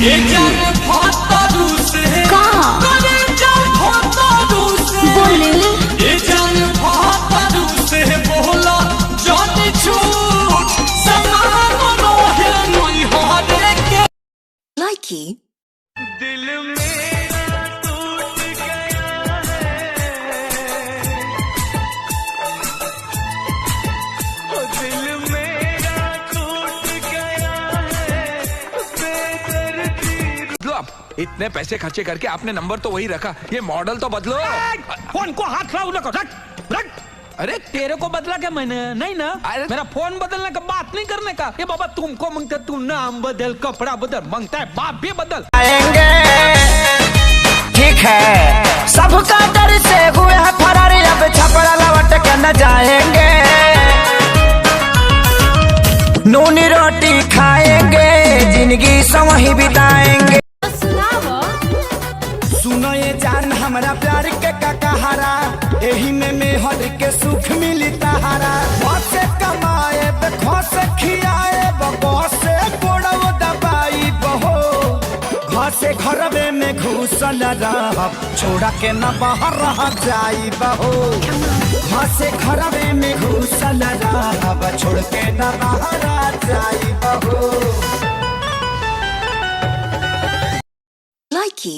ये जान भातारू से करे जान भातारू से बोले ये जान भातारू से बोला जाने झूठ समान रोहे नहीं हारे के लाइकी दिल मेरा टूट गया है ओ दिल मेरा टूट गया है बेदर्दी। बदलो आप, इतने पैसे खर्चे करके आपने नंबर तो वही रखा, ये मॉडल तो बदलो। फोन को हाथ लाओ ना, रख रख। अरे तेरे को बदला क्या मैंने? नहीं ना, अरे मेरा फोन बदलने का बात नहीं करने का। ये बाबा तुमको मांगता, तू नाम बदल, कपड़ा बदल, मांगता है बाप भी बदल। आएंगे ठीक है, सबका डर से हुए हैं फरार, अब छपड़ा लौट के न जाएंगे। नूनी रोटी खाएंगे, जिंदगी समही बिताएंगे। सुनो ये जान हमरा प्यार के ककहरा, एही में मेहर के सुख मिली तहारा। से कमाए से खियाए, से गोड़व दबाई बहो। घर से घरवे में घुसल रह, छोड़ा के न बाहर रह जाई बहो। घर से घरवे में घुसल रह, छोड़ के न बाहर जाई बहो। लाइकी